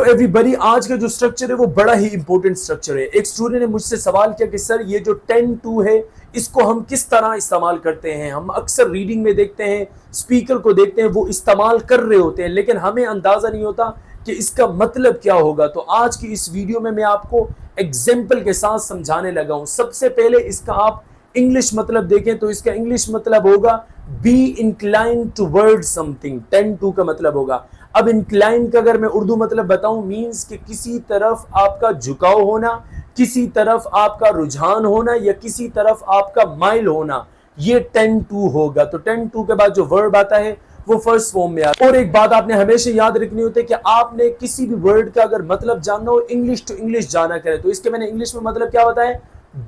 Everybody, आज का जो स्ट्रक्चर है वो बड़ा ही इंपॉर्टेंट स्ट्रक्चर है। एक स्टूडेंट ने मुझसे सवाल किया कि सर ये जो 10-2 है इसको हम किस तरह इस्तेमाल करते हैं। हम अक्सर रीडिंग में देखते हैं, स्पीकर को देखते हैं, वो इस्तेमाल कर रहे होते हैं, लेकिन हमें अंदाजा नहीं होता कि इसका मतलब क्या होगा। तो आज की इस वीडियो में मैं आपको एग्जाम्पल के साथ समझाने लगा हूं। सबसे पहले इसका आप इंग्लिश मतलब देखें तो इसका इंग्लिश मतलब होगा बी इंक्लाइन टुवर्ड समथिंग। 10-2 का मतलब होगा। अब इंक्लाइन का अगर मैं उर्दू मतलब बताऊं, मींस कि किसी तरफ आपका झुकाव होना, किसी तरफ आपका रुझान होना या किसी तरफ आपका माइल होना, ये 10-2 होगा। तो 10-2 के बाद जो वर्ब आता है वो फर्स्ट फॉर्म में आता है। और एक बात आपने हमेशा याद रखनी होती है कि आपने किसी भी वर्ड का अगर मतलब जानना हो, इंग्लिश टू इंग्लिश जाना करे। तो इसके मैंने इंग्लिश में मतलब क्या बताया,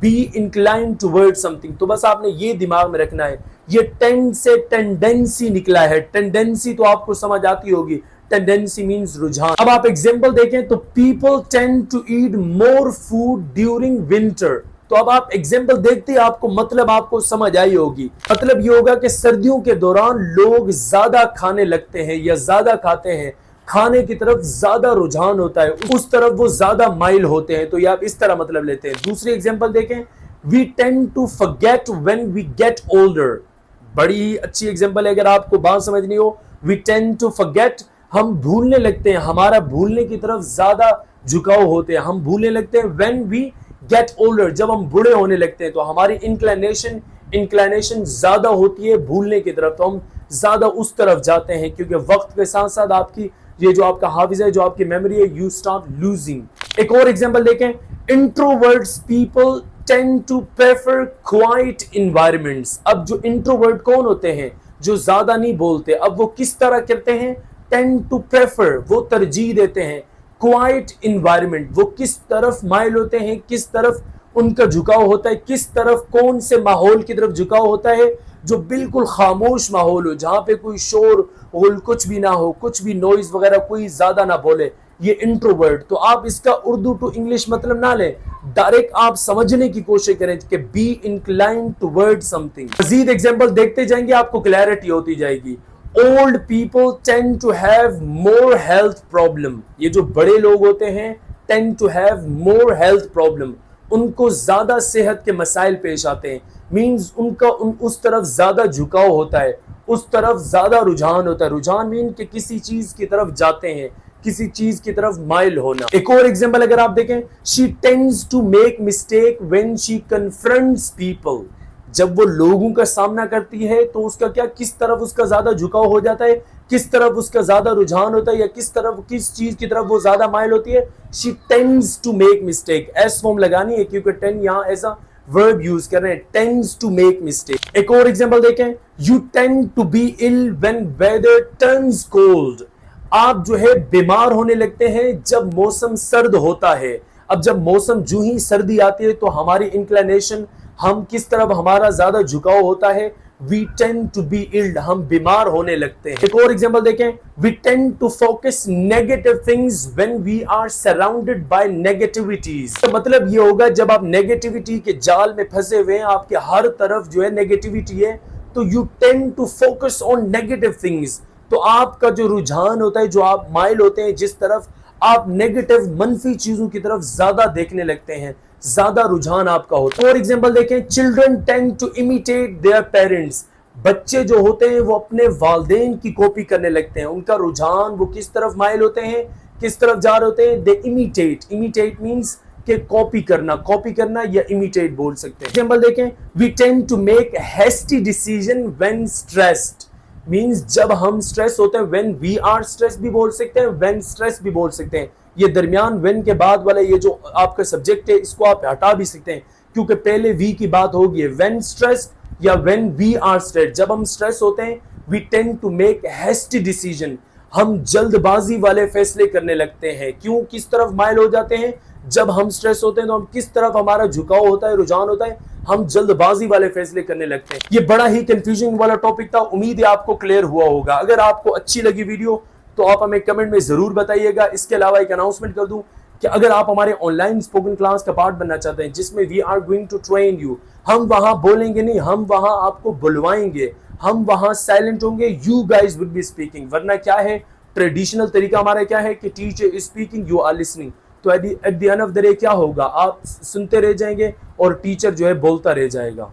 बी इंक्लाइन टुवर्ड समथिंग। तो बस आपने ये दिमाग में रखना है। ये टेंड से टेंडेंसी निकला है। टेंडेंसी तो आपको समझ आती होगी, टेंडेंसी मींस रुझान। अब आप एग्जांपल देखें तो people tend to eat more food during winter. तो अब आप एग्जांपल देखते ही आपको मतलब आपको समझ आई होगी। मतलब ये होगा कि सर्दियों के दौरान लोग ज्यादा खाने लगते हैं या ज्यादा खाते हैं, खाने की तरफ ज्यादा रुझान होता है, उस तरफ वो ज्यादा माइल होते हैं। तो ये आप इस तरह मतलब लेते हैं। दूसरी एग्जांपल देखें, we tend to forget when we get older. बड़ी अच्छी एग्जांपल है। अगर आपको बात समझनी हो, वी टेंड टू फॉरगेट, हम भूलने लगते हैं, हमारा भूलने की तरफ ज्यादा झुकाव होते हैं, हम भूलने लगते हैं। व्हेन वी गेट ओल्डर, जब हम बूढ़े होने लगते हैं तो हमारी इंक्लाइनेशन ज्यादा होती है भूलने की तरफ, तो हम ज्यादा उस तरफ जाते हैं, क्योंकि वक्त के साथ साथ आपकी ये जो आपका हाफिजा है, जो आपकी मेमोरी है, यू स्टार्ट लूजिंग। एक और एग्जांपल देखें, introverts people tend to prefer quiet environments. अब जो इंट्रोवर्ट कौन होते हैं, जो ज्यादा नहीं बोलते, अब वो किस तरह करते हैं, टेंड टू प्रेफर, वो तरजीह देते हैं क्वाइट एनवायरनमेंट। वो किस तरफ माइल होते हैं, किस तरफ उनका झुकाव होता है, किस तरफ, कौन से माहौल की तरफ झुकाव होता है, जो बिल्कुल खामोश माहौल हो, जहां पे कोई शोर होल कुछ भी ना हो, कुछ भी नॉइज वगैरह कोई ज्यादा ना बोले, ये इंट्रोवर्ट। तो आप इसका उर्दू टू इंग्लिश मतलब ना लें, डायरेक्ट आप समझने की कोशिश करें कि बी इंक्लाइन टुवर्ड समथिंग। मजीद एग्जांपल देखते जाएंगे, आपको क्लैरिटी होती जाएगी। Old people tend to have more health problem. ये जो बड़े लोग होते हैं, tend to have more health problem, उनको ज्यादा सेहत के मसाइल पेश आते हैं। मींस उनका उस तरफ ज्यादा झुकाव होता है, उस तरफ ज्यादा रुझान होता है। रुझान मीन कि किसी चीज की तरफ जाते हैं, किसी चीज की तरफ माइल होना। एक और एग्जांपल अगर आप देखें, she tends to make mistake when she confronts people. जब वो लोगों का सामना करती है तो उसका क्या, किस तरफ उसका ज्यादा झुकाव हो जाता है, किस तरफ उसका ज्यादा रुझान होता है, या किस तरफ, किस चीज की तरफ वो ज्यादा माइल होती है। She tends to make mistake, S form लगानी है क्योंकि टेंड यहां ऐसा वर्ब यूज कर रहे हैं, टेंड्स टू मेक मिस्टेक। एक और एग्जांपल देखें, you tend to be ill when weather turns cold. आप जो है बीमार होने लगते हैं जब मौसम सर्द होता है। अब जब मौसम जूं ही सर्दी आती है तो हमारी इंक्लिनेशन, हम किस तरफ हमारा ज्यादा झुकाव होता है, we tend to be illed, हम बीमार होने लगते हैं। एक और एग्जांपल देखें, we tend to focus negative things when we are surrounded by negativities. तो मतलब ये होगा, जब आप नेगेटिविटी के जाल में फंसे हुए हैं, आपके हर तरफ जो है नेगेटिविटी है, तो you tend to focus on negative things. तो आपका जो रुझान होता है, जो आप माइल होते हैं जिस तरफ, आप नेगेटिव मनफी चीजों की तरफ ज्यादा देखने लगते हैं, ज्यादा रुझान आपका होता है। और एग्जांपल देखें, children tend to imitate their parents. बच्चे जो होते हैं वो अपने वालिदैन की कॉपी करने लगते हैं। उनका रुझान, वो किस तरफ माइल होते हैं, किस तरफ जा रहे होते हैं, दे इमिटेट। इमिटेट मींस के कॉपी करना या इमिटेट बोल सकते हैं। एग्जांपल देखें, we tend to make hasty decision when stressed. Means जब हम स्ट्रेस होते हैं, व्हेन वी आर स्ट्रेस भी बोल सकते हैं, व्हेन स्ट्रेस भी बोल सकते हैं। ये दरमियान व्हेन के बाद वाला ये जो आपका सब्जेक्ट है, इसको आप हटा भी सकते हैं, क्योंकि पहले वी की बात होगी। व्हेन स्ट्रेस या व्हेन वी आर स्ट्रेस, जब हम स्ट्रेस होते हैं, we tend to make hasty decision, हम जल्दबाजी वाले फैसले करने लगते हैं। क्यों, किस तरफ माइल हो जाते हैं, जब हम स्ट्रेस होते हैं तो हम किस तरफ हमारा झुकाव होता है, रुझान होता है, हम जल्दबाजी वाले फैसले करने लगते हैं। ये बड़ा ही कंफ्यूजिंग वाला टॉपिक था, उम्मीद है आपको क्लियर हुआ होगा। अगर आपको अच्छी लगी वीडियो तो आप हमें कमेंट में जरूर बताइएगा। इसके अलावा एक अनाउंसमेंट कर दूं कि अगर आप हमारे ऑनलाइन स्पोकन क्लास का पार्ट बनना चाहते हैं, जिसमें we are going to train you, हम वहां बोलेंगे नहीं, हम वहां आपको बुलवाएंगे, हम वहां साइलेंट होंगे, you guys will be speaking. वरना क्या है, ट्रेडिशनल तरीका हमारा क्या है कि teacher is speaking, you are listening. तो at the end of the day क्या होगा, आप सुनते रह जाएंगे और टीचर जो है बोलता रह जाएगा.